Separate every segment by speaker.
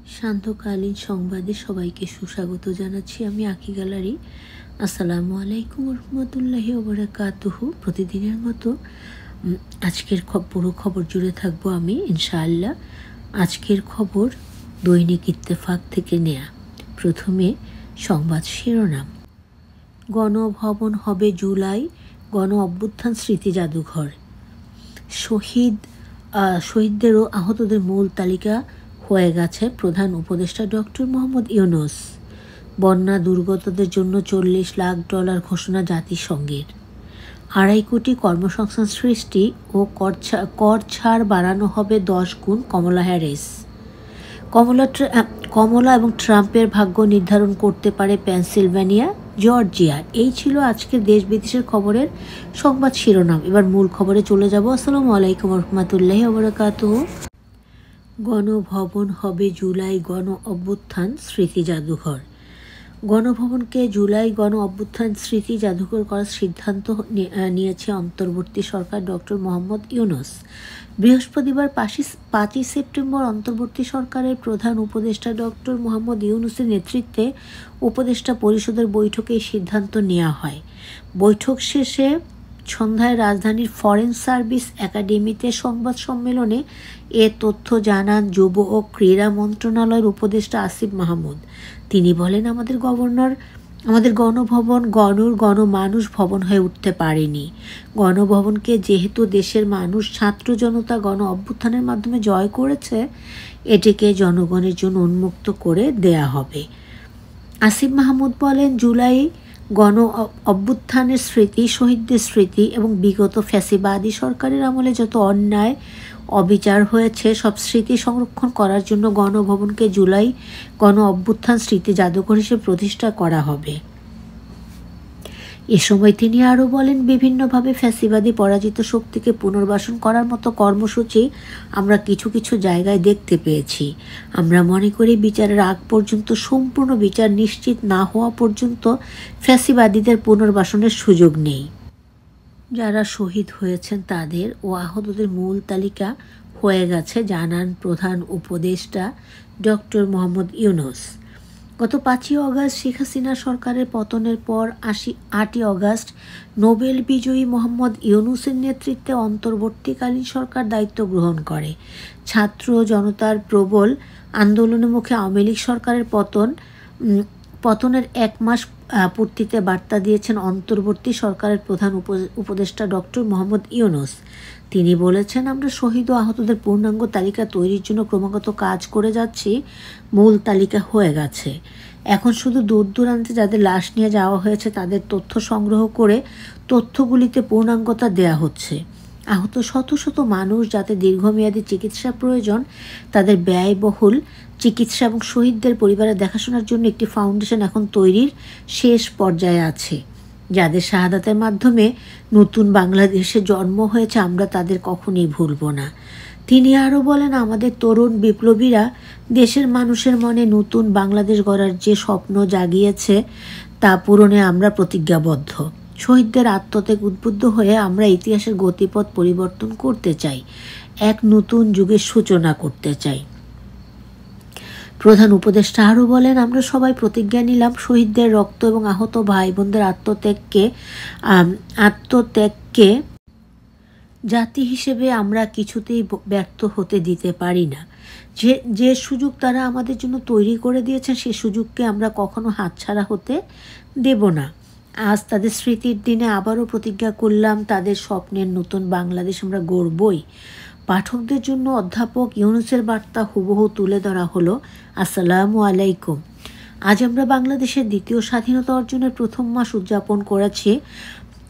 Speaker 1: শান্তকালীন সংবাদে সবাইকে সুস্বাগত জানাচ্ছি। আমি আঁকি গ্যালারি। আসসালামু আলাইকুম রহমতুল্লাহি ওবারাকাতুহু। প্রতিদিনের মতো আজকের পুরো খবর জুড়ে থাকবো আমি ইনশাআল্লাহ। আজকের খবর দৈনিক ইত্তেফাক থেকে নেয়া। প্রথমে সংবাদ শিরোনাম। গণভবন হবে জুলাই, গণ অভ্যুত্থান স্মৃতি জাদুঘর। শহীদদের ও আহতদের মূল তালিকা হয়ে গেছে প্রধান উপদেষ্টা ডক্টর মোহাম্মদ ইউনূস। বন্যা দুর্গতদের জন্য $40 লাখ ঘোষণা জাতিসংঘের। 2.5 কোটি কর্মসংস্থান সৃষ্টি ও কর ছাড় বাড়ানো হবে 10 গুণ। কমলা হ্যারিস। কমলা এবং ট্রাম্পের ভাগ্য নির্ধারণ করতে পারে পেনসিলভেনিয়া, জর্জিয়া। এই ছিল আজকের দেশ বিদেশের খবরের সংবাদ শিরোনাম। এবার মূল খবরে চলে যাব। আসসালামু আলাইকুম রহমতুল্লাহি ওয়া বারাকাতুহু। গণভবন হবে জুলাই গণ অভ্যুত্থান স্মৃতি জাদুঘর। গণভবনকে জুলাই গণ অভ্যুত্থান স্মৃতি জাদুঘর করার সিদ্ধান্ত নিয়েছে অন্তর্বর্তী সরকার ডক্টর মোহাম্মদ ইউনূস। বৃহস্পতিবার 5 সেপ্টেম্বর অন্তর্বর্তী সরকারের প্রধান উপদেষ্টা ডক্টর মোহাম্মদ ইউনূসের নেতৃত্বে উপদেষ্টা পরিষদের বৈঠকে এই সিদ্ধান্ত নেওয়া হয়। বৈঠক শেষে সন্ধ্যায় রাজধানীর ফরেন সার্ভিস একাডেমিতে সংবাদ সম্মেলনে এ তথ্য জানান যুব ও ক্রীড়া মন্ত্রণালয়ের উপদেষ্টা আসিফ মাহমুদ। তিনি বলেন, আমাদের গণভবন গণমানুষ ভবন হয়ে উঠতে পারেনি। গণভবনকে যেহেতু দেশের মানুষ, ছাত্র জনতা গণ অভ্যুত্থানের মাধ্যমে জয় করেছে, এটিকে জনগণের জন্য উন্মুক্ত করে দেয়া হবে। আসিফ মাহমুদ বলেন, জুলাই গণ অভ্যুত্থানের স্মৃতি, শহীদদের স্মৃতি এবং বিগত ফ্যাসিবাদী সরকারের আমলে যত অন্যায় অবিচার হয়েছে সব স্মৃতি সংরক্ষণ করার জন্য গণভবনকে জুলাই গণ অভ্যুত্থান স্মৃতি জাদুঘর হিসেবে প্রতিষ্ঠা করা হবে। এ সময় তিনি আরও বলেন, বিভিন্নভাবে ফ্যাসিবাদী পরাজিত শক্তিকে পুনর্বাসন করার মতো কর্মসূচি আমরা কিছু কিছু জায়গায় দেখতে পেয়েছি। আমরা মনে করি বিচারের আগ পর্যন্ত, সম্পূর্ণ বিচার নিশ্চিত না হওয়া পর্যন্ত ফ্যাসিবাদীদের পুনর্বাসনের সুযোগ নেই। যারা শহীদ হয়েছেন তাদের ও আহতদের মূল তালিকা হয়ে গেছে, জানান প্রধান উপদেষ্টা ডক্টর মোহাম্মদ ইউনূস। গত 5 অগাস্ট শেখ হাসিনা সরকারের পতনের পর 8 অগাস্ট নোবেল বিজয়ী মোহাম্মদ ইউনূসের নেতৃত্বে অন্তর্বর্তীকালীন সরকার দায়িত্ব গ্রহণ করে। ছাত্র জনতার প্রবল আন্দোলনের মুখে আওয়ামী লীগ সরকারের পতনের 1 মাস পূর্তিতে বার্তা দিয়েছেন অন্তর্বর্তী সরকারের প্রধান উপদেষ্টা ডক্টর মোহাম্মদ ইউনূস। তিনি বলেছেন, আমরা শহীদ ও আহতদের পূর্ণাঙ্গ তালিকা তৈরির জন্য ক্রমাগত কাজ করে যাচ্ছি। মূল তালিকা হয়ে গেছে। এখন শুধু দূর দূরান্তে যাদের লাশ নিয়ে যাওয়া হয়েছে তাদের তথ্য সংগ্রহ করে তথ্যগুলিতে পূর্ণাঙ্গতা দেয়া হচ্ছে। আহত শত শত মানুষ যাতে দীর্ঘমেয়াদী চিকিৎসা প্রয়োজন, তাদের ব্যয়বহুল চিকিৎসা এবং শহীদদের পরিবারের দেখাশোনার জন্য একটি ফাউন্ডেশন এখন তৈরির শেষ পর্যায়ে আছে। যাদের শাহাদাতের মাধ্যমে নতুন বাংলাদেশে জন্ম হয়েছে, আমরা তাদের কখনোই ভুলব না। তিনি আরও বলেন, আমাদের তরুণ বিপ্লবীরা দেশের মানুষের মনে নতুন বাংলাদেশ গড়ার যে স্বপ্ন জাগিয়েছে তা পূরণে আমরা প্রতিজ্ঞাবদ্ধ। শহীদদের আত্মত্যাগ উদ্বুদ্ধ হয়ে আমরা ইতিহাসের গতিপথ পরিবর্তন করতে চাই, এক নতুন যুগের সূচনা করতে চাই। প্রধান উপদেষ্টা আরও বলেন, আমরা সবাই প্রতিজ্ঞা নিলাম শহীদদের রক্ত এবং আহত ভাই বোনদের আত্মত্যাগকে জাতি হিসেবে আমরা কিছুতেই ব্যর্থ হতে দিতে পারি না। যে সুযোগ তারা আমাদের জন্য তৈরি করে দিয়েছেন, সে সুযোগকে আমরা কখনো হাতছাড়া হতে দেব না। আজ তাদের স্মৃতির দিনে আবারও প্রতিজ্ঞা করলাম, তাদের স্বপ্নের নতুন বাংলাদেশ আমরা গড়বই। পাঠকদের জন্য অধ্যাপক ইউনূসের বার্তা হুবহু তুলে ধরা হলো। আসসালামু আলাইকুম। আজ আমরা বাংলাদেশের দ্বিতীয় স্বাধীনতা অর্জনের প্রথম মাস উদযাপন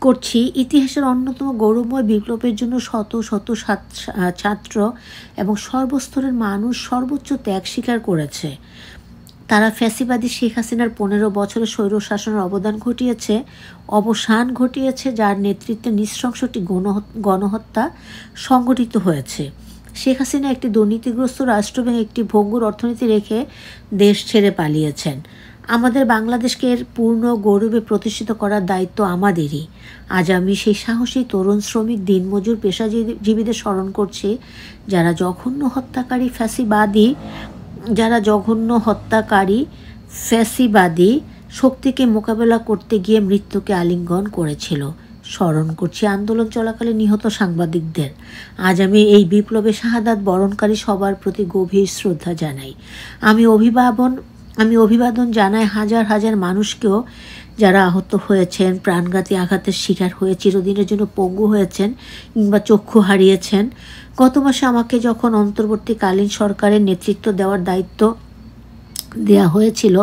Speaker 1: করছি। ইতিহাসের অন্যতম গৌরবময় বিপ্লবের জন্য শত শত ছাত্র এবং সর্বস্তরের মানুষ সর্বোচ্চ ত্যাগ স্বীকার করেছে। তারা ফ্যাসিবাদী শেখ হাসিনার 15 বছরের স্বৈরশাসনের অবসান ঘটিয়েছে, যার নেতৃত্বে নৃশংসটি গণহত্যা সংগঠিত হয়েছে। শেখ হাসিনা একটি দুর্নীতিগ্রস্ত রাষ্ট্র এবং একটি ভঙ্গুর অর্থনীতি রেখে দেশ ছেড়ে পালিয়েছেন। আমাদের বাংলাদেশকে এর পূর্ণ গৌরবে প্রতিষ্ঠিত করার দায়িত্ব আমাদেরই। আজ আমি সেই সাহসী তরুণ শ্রমিক, দিনমজুর, পেশাজীবীদের স্মরণ করছি, যারা জঘন্য হত্যাকারী ফ্যাসিবাদী যারা জঘন্য হত্যাকারী ফ্যাসিবাদী শক্তিকে মোকাবেলা করতে গিয়ে মৃত্যুকে আলিঙ্গন করেছিল। স্মরণ করছি আন্দোলন চলাকালে নিহত সাংবাদিকদের। আজ আমি এই বিপ্লবে শাহাদাত বরণকারী সবার প্রতি গভীর শ্রদ্ধা জানাই। আমি অভিবাদন জানাই হাজার হাজার মানুষকেও, যারা আহত হয়েছেন, প্রাণঘাতী আঘাতের শিকার হয়ে চিরদিনের জন্য পঙ্গু হয়েছেন কিংবা চক্ষু হারিয়েছেন। গত মাসে আমাকে যখন অন্তর্বর্তীকালীন সরকারের নেতৃত্ব দেওয়ার দায়িত্ব দেয়া হয়েছিল,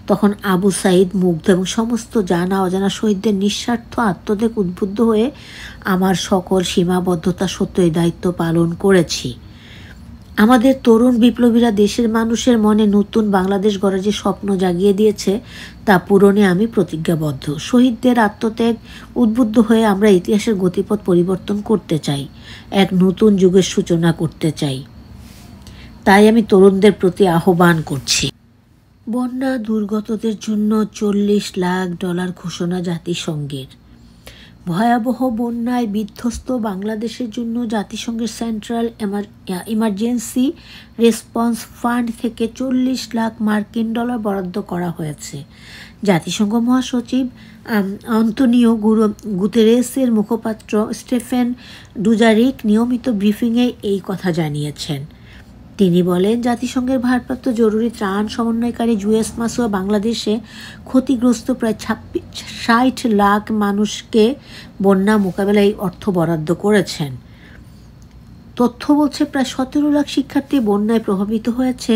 Speaker 1: তখন আবু সাইদ, মুগ্ধ এবং সমস্ত জানা অজানা শহীদদের নিঃস্বার্থ আত্মত্যাগ উদ্বুদ্ধ হয়ে আমার সকল সীমাবদ্ধতা সত্ত্বেও দায়িত্ব পালন করেছি। আমাদের তরুণ বিপ্লবীরা দেশের মানুষের মনে নতুন বাংলাদেশ গড়ার যে স্বপ্ন জাগিয়ে দিয়েছে, তা পূরণে আমি প্রতিজ্ঞাবদ্ধ। শহীদদের আত্মত্যাগ উদ্বুদ্ধ হয়ে আমরা ইতিহাসের গতিপথ পরিবর্তন করতে চাই, এক নতুন যুগের সূচনা করতে চাই। তাই আমি তরুণদের প্রতি আহ্বান করছি। বন্যা দুর্গতদের জন্য $40 লাখ ঘোষণা জাতিসংঘের। ভয়াবহ বন্যায় বিধ্বস্ত বাংলাদেশের জন্য জাতিসংঘের সেন্ট্রাল ইমার্জেন্সি রেসপন্স ফান্ড থেকে $40 লাখ বরাদ্দ করা হয়েছে। জাতিসংঘ মহাসচিব আন্তোনিও গুতেরেসের মুখপাত্র স্টেফেন ডুজারিক নিয়মিত ব্রিফিংয়ে এই কথা জানিয়েছেন। তিনি বলেন, জাতিসংঘের ভারপ্রাপ্ত জরুরি ত্রাণ সমন্বয়কারী জুয়েস মাসুয়া বাংলাদেশে ক্ষতিগ্রস্ত প্রায় 60 লাখ মানুষকে বন্যা মোকাবেলায় অর্থ বরাদ্দ করেছেন। তথ্য বলছে প্রায় 17 লাখ শিক্ষার্থী বন্যায় প্রভাবিত হয়েছে।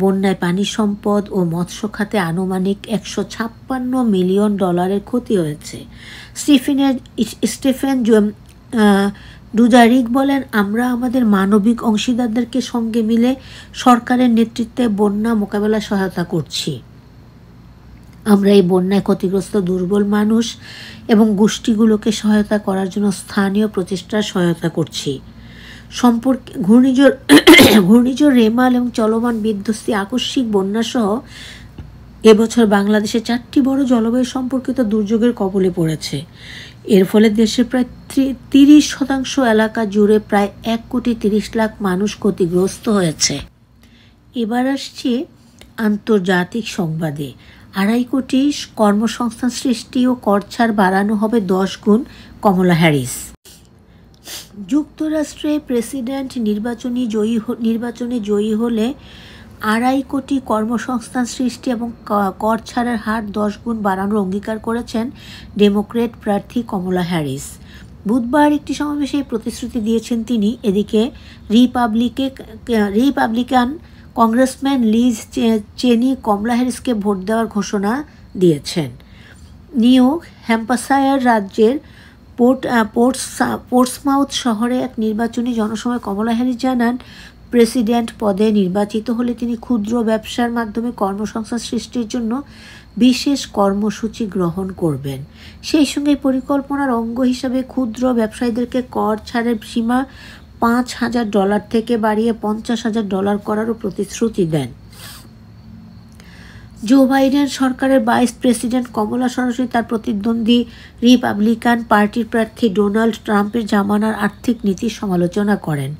Speaker 1: বন্যায় পানি সম্পদ ও মৎস্য খাতে আনুমানিক $156 মিলিয়ন ক্ষতি হয়েছে। স্টিফেন ডুজারিক বলেন, আমরা আমাদের মানবিক অংশীদারদেরকে সঙ্গে মিলে সরকারের নেতৃত্বে বন্যা মোকাবেলায় সহায়তা করছি। আমরা এই বন্যায় ক্ষতিগ্রস্ত দুর্বল মানুষ এবং গোষ্ঠীগুলোকে সহায়তা করার জন্য স্থানীয় প্রচেষ্টার সহায়তা করছি। ঘূর্ণিঝড় রেমাল এবং চলমান বিধ্বস্তি আকস্মিক বন্যাসহ এবছর বাংলাদেশে 4টি বড় জলবায়ু সম্পর্কিত দুর্যোগের কবলে পড়েছে। এর ফলে দেশের প্রায় 30% এলাকা জুড়ে প্রায় 1,30,00,000 মানুষ ক্ষতিগ্রস্ত হয়েছে। এবার আসছি আন্তর্জাতিক সংবাদে। 2.5 কোটি কর্মসংস্থান সৃষ্টি ও কর ছাড় বাড়ানো হবে 10 গুণ, কমলা হ্যারিস। যুক্তরাষ্ট্রে প্রেসিডেন্ট নির্বাচনে জয়ী হলে 2.5 কোটি কর্মসংস্থান সৃষ্টি এবং কর ছাড়ের হার 10 গুণ বাড়ানোর অঙ্গীকার করেছেন ডেমোক্র্যাট প্রার্থী কমলা হ্যারিস। বুধবার একটি সমাবেশে প্রতিশ্রুতি দিয়েছেন তিনি। এদিকে রিপাবলিকান কংগ্রেসম্যান লিজ চেনি কমলা হ্যারিসকে ভোট দেওয়ার ঘোষণা দিয়েছেন। নিউ হ্যাম্পশায়ার রাজ্যের পোর্টসমাউথ শহরে এক নির্বাচনী জনসভায় কমলা হ্যারিস জানান, প্রেসিডেন্ট পদে নির্বাচিত হলে তিনি ক্ষুদ্র ব্যবসার মাধ্যমে কর্মসংস্থান সৃষ্টির জন্য বিশেষ কর্মসূচি গ্রহণ করবেন। সেই সঙ্গে পরিকল্পনার অঙ্গ হিসাবে ক্ষুদ্র ব্যবসায়ীদেরকে কর ছাড়ের সীমা $5,000 থেকে বাড়িয়ে $50,000 করারও প্রতিশ্রুতি দেন। জো বাইডেন সরকারের ভাইস প্রেসিডেন্ট কমলা সরাসরি তার প্রতিদ্বন্দ্বী রিপাবলিকান পার্টির প্রার্থী ডোনাল্ড ট্রাম্পের জামানার আর্থিক নীতির সমালোচনা করেন।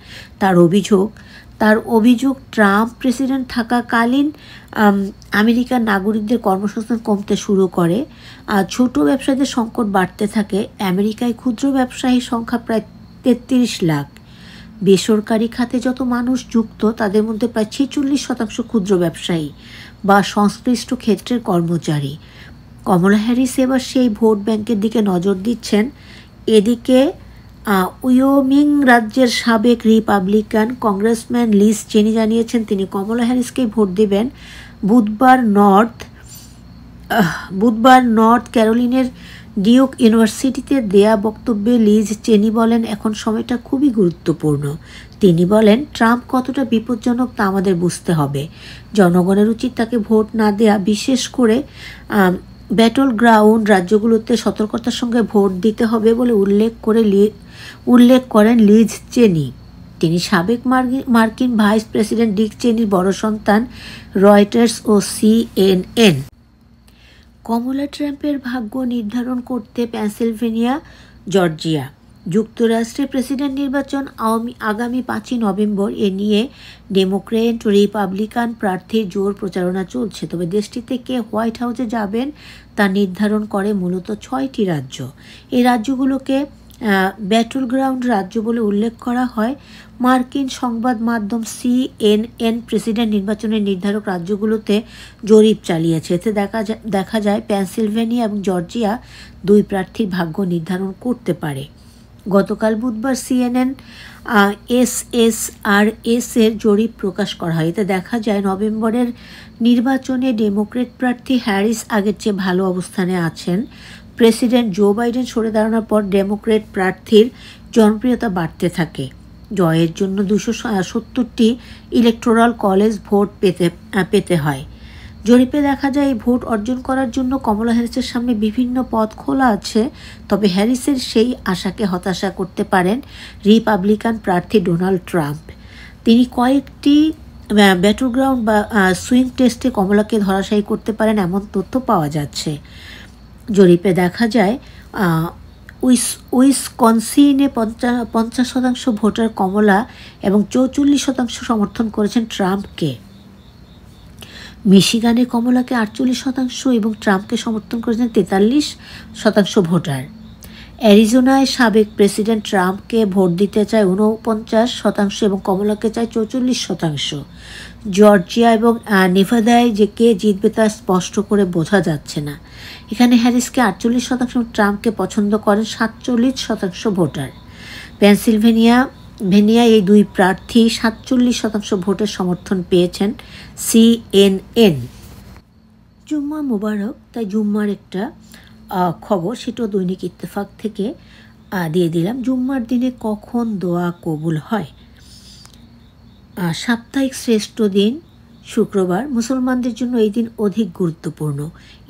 Speaker 1: তার অভিযোগ ট্রাম্প প্রেসিডেন্ট থাকাকালীন আমেরিকার নাগরিকদের কর্মসংস্থান কমতে শুরু করে, আর ছোট ব্যবসায়ীদের সংকট বাড়তে থাকে। আমেরিকায় ক্ষুদ্র ব্যবসায়ীর সংখ্যা প্রায় 33 লাখ। বেসরকারি খাতে যত মানুষ যুক্ত, তাদের মধ্যে প্রায় 46% ক্ষুদ্র ব্যবসায়ী বা সংশ্লিষ্ট ক্ষেত্রের কর্মচারী। কমলা হ্যারিস এবার সেই ভোট ব্যাংকের দিকে নজর দিচ্ছেন। এদিকে উইয়োমিং রাজ্যের সাবেক রিপাবলিকান কংগ্রেসম্যান লিজ চেনি জানিয়েছেন তিনি কমলা হ্যারিসকেই ভোট দেবেন। বুধবার নর্থ ক্যারোলিনের ডিউক ইউনিভার্সিটিতে দেয়া বক্তব্যে লিজ চেনি বলেন, এখন সময়টা খুবই গুরুত্বপূর্ণ। তিনি বলেন, ট্রাম্প কতটা বিপজ্জনক তা আমাদের বুঝতে হবে। জনগণের উচিত তাকে ভোট না দেয়া, বিশেষ করে ব্যাটল গ্রাউন্ড রাজ্যগুলোতে সতর্কতার সঙ্গে ভোট দিতে হবে বলে উল্লেখ করেন লিজ চেনি। তিনি সাবেক মার্কিন ভাইস প্রেসিডেন্ট ডিক চেনির বড় সন্তান। রয়টার্স ও CNN। কমলা ট্রাম্পের ভাগ্য নির্ধারণ করতে পেনসিলভেনিয়া, জর্জিয়া যুক্তরাষ্ট্রের প্রেসিডেন্ট নির্বাচন আগামী 5ই নভেম্বর। এ নিয়ে ডেমোক্রেট রিপাবলিকান প্রার্থীর জোর প্রচারণা চলছে। তবে দেশটিতে কে হোয়াইট হাউসে যাবেন তা নির্ধারণ করে মূলত 6টি রাজ্য। এই রাজ্যগুলোকে ব্যাটল গ্রাউন্ড রাজ্য বলে উল্লেখ করা হয়। মার্কিন সংবাদ মাধ্যম CNN প্রেসিডেন্ট নির্বাচনের নির্ধারক রাজ্যগুলোতে জরিপ চালিয়েছে। এতে দেখা যায় পেনসিলভেনিয়া এবং জর্জিয়া দুই প্রার্থীর ভাগ্য নির্ধারণ করতে পারে। গতকাল বুধবার CNN SSRS এর জরিপ প্রকাশ করা হয়। এতে দেখা যায় নভেম্বরের নির্বাচনে ডেমোক্রেট প্রার্থী হ্যারিস আগের চেয়ে ভালো অবস্থানে আছেন। প্রেসিডেন্ট জো বাইডেন সরে দাঁড়ানোর পর ডেমোক্রেট প্রার্থীর জনপ্রিয়তা বাড়তে থাকে। জয়ের জন্য 270টি ইলেকটোরাল কলেজ ভোট পেতে হয়। জরিপে দেখা যায় এই ভোট অর্জন করার জন্য কমলা হ্যারিসের সামনে বিভিন্ন পথ খোলা আছে। তবে হ্যারিসের সেই আশাকে হতাশা করতে পারেন রিপাবলিকান প্রার্থী ডোনাল্ড ট্রাম্প। তিনি কয়েকটি ব্যাটল গ্রাউন্ড বা সুইং টেস্টে কমলাকে ধরাশায়ী করতে পারেন এমন তথ্য পাওয়া যাচ্ছে। জরিপে দেখা যায় উইসকনসিনে 50% ভোটার কমলা এবং 44% সমর্থন করেছেন ট্রাম্পকে। মিশিগানে কমলাকে 48% এবং ট্রাম্পকে সমর্থন করেছেন 43% ভোটার। অ্যারিজোনায় সাবেক প্রেসিডেন্ট ট্রাম্পকে ভোট দিতে চায় 49% এবং কমলাকে চায় 44%। জর্জিয়া এবং নেভাদায় যে কে জিতবে তা স্পষ্ট করে বোঝা যাচ্ছে না। এখানে হ্যারিসকে 48% ট্রাম্পকে পছন্দ করেন 47% ভোটার। পেনসিলভেনিয়া এই দুই প্রার্থী 47% ভোটের সমর্থন পেয়েছেন CNN। জুম্মা মুবারক, তাই জুম্মার একটা খবর সেটাও দৈনিক ইত্তেফাক থেকে দিয়ে দিলাম। জুম্মার দিনে কখন দোয়া কবুল হয়? সাপ্তাহিক শ্রেষ্ঠ দিন শুক্রবার। মুসলমানদের জন্য এই দিন অধিক গুরুত্বপূর্ণ।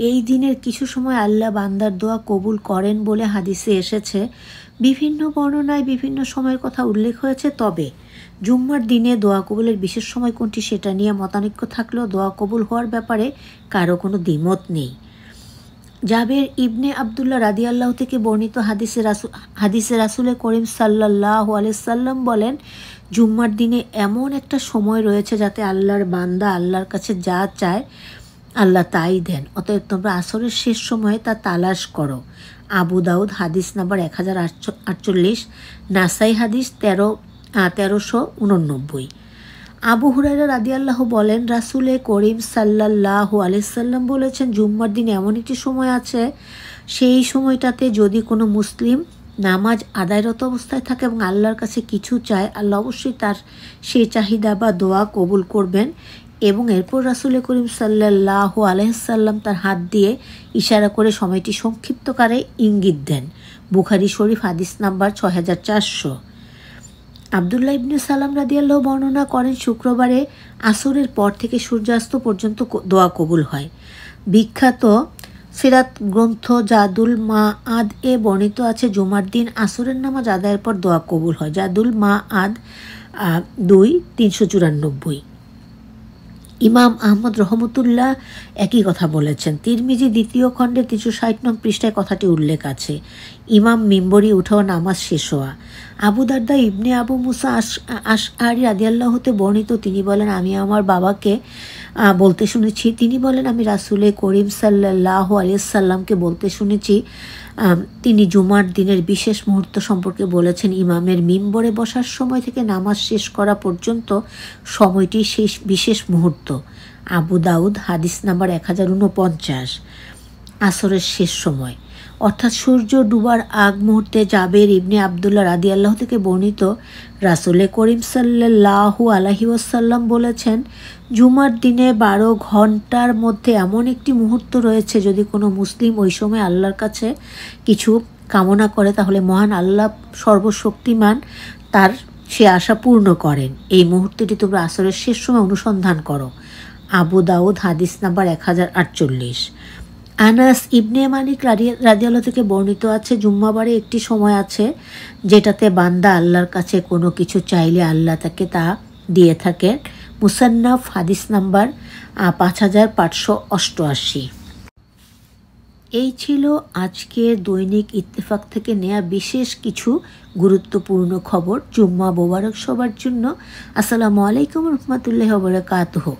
Speaker 1: এই দিনের কিছু সময় আল্লাহ বান্দার দোয়া কবুল করেন বলে হাদিসে এসেছে। বিভিন্ন বর্ণনায় বিভিন্ন সময়ের কথা উল্লেখ হয়েছে। তবে জুম্মার দিনে দোয়া কবুলের বিশেষ সময় কোনটি সেটা নিয়ে মতানৈক্য থাকলেও দোয়া কবুল হওয়ার ব্যাপারে কারো কোনো দ্বিমত নেই। জাবের ইবনে আবদুল্লাহ রাদিয়াল্লাহু থেকে বর্ণিত হাদিসে রাসূল করিম সাল্লাল্লাহু আলাইহি সাল্লাম বলেন, জুম্মার দিনে এমন একটা সময় রয়েছে যাতে আল্লাহর বান্দা আল্লাহর কাছে যা চায় আল্লাহ তাই দেন। অতএব তোমরা আসরের শেষ সময়ে তা তালাশ করো। আবু দাউদ হাদিস নাম্বার 1048, নাসাই হাদিস 1389। আবু হুরায়রা রাদিয়াল্লাহু বলেন, রাসূল করিম সাল্লাল্লাহু আলাইহি সাল্লাম বলেছেন, জুম্মার দিন এমন একটি সময় আছে, সেই সময়টাতে যদি কোনো মুসলিম নামাজ আদায়রত অবস্থায় থাকে এবং আল্লাহর কাছে কিছু চায়, আল্লাহ অবশ্যই তার সেই চাহিদা বা দোয়া কবুল করবেন। এবং এরপর রাসূল করিম সাল্লাল্লাহু আলাইহি সাল্লাম তার হাত দিয়ে ইশারা করে সময়টি সংক্ষিপ্তকারে ইঙ্গিত দেন। বুখারী শরীফ হাদিস নাম্বার 6400। আবদুল্লাহ ইবনে সালাম রাদিয়াল্লাহু বর্ণনা করেন, শুক্রবারে আসরের পর থেকে সূর্যাস্ত পর্যন্ত দোয়া কবুল হয়। বিখ্যাত সিরাত গ্রন্থ জাদুল মাআদ এ বর্ণিত আছে, জুমার দিন আসরের নামাজ আদায়ের পর দোয়া কবুল হয়। জাদুল মাআদ 2-394। ইমাম আহমদ রহমতুল্লাহ একই কথা বলেছেন। তিরমিজি 2য় খণ্ডে 360 নং পৃষ্ঠায় কথাটি উল্লেখ আছে। ইমাম মিম্বরি উঠাও নামাজ শেষ হওয়া। আবু দারদা ইবনে আবু মুসা আশআরি রাদিয়াল্লাহুতে বর্ণিত, তিনি বলেন, আমি আমার বাবাকে বলতে শুনেছি, তিনি বলেন, আমি রাসূল করিম সাল্লাল্লাহু আলাইহি সাল্লামকে বলতে শুনেছি, তিনি জুমার দিনের বিশেষ মুহূর্ত সম্পর্কে বলেছেন, ইমামের মিম্বরে বসার সময় থেকে নামাজ শেষ করা পর্যন্ত সময়টি শেষ বিশেষ মুহূর্ত। আবু দাউদ হাদিস নাম্বার 1049। আসরের শেষ সময় অর্থাৎ সূর্য ডুবার আগ মুহূর্তে জাবের ইবনে আবদুল্লাহ রাদিয়াল্লাহু থেকে বর্ণিত, রাসূল করিম সাল্লাল্লাহু আলাইহি ওয়াসাল্লাম বলেছেন, জুমার দিনে 12 ঘন্টার মধ্যে এমন একটি মুহূর্ত রয়েছে, যদি কোনো মুসলিম ওই সময় আল্লাহর কাছে কিছু কামনা করে তাহলে মহান আল্লাহ সর্বশক্তিমান তার সে আশা পূর্ণ করেন। এই মুহূর্তটি তোমরা আসরের শেষ সময় অনুসন্ধান করো। আবু দাউদ হাদিস নাম্বার 1048। আনাস ইবনে মালিক রাদিয়াল্লাহু থেকে বর্ণিত আছে, জুম্মাবারে একটি সময় আছে যেটাতে বান্দা আল্লাহর কাছে কোনো কিছু চাইলে আল্লাহ তাকে তা দিয়ে থাকেন। মুসান্নাফ হাদিস নাম্বার 5588। এই ছিল আজকের দৈনিক ইত্তেফাক থেকে নেয়া বিশেষ কিছু গুরুত্বপূর্ণ খবর। জুম্মা মোবারক সবার জন্য। আসসালামু আলাইকুম রহমতুল্লাহি ওয়া বারাকাতুহু।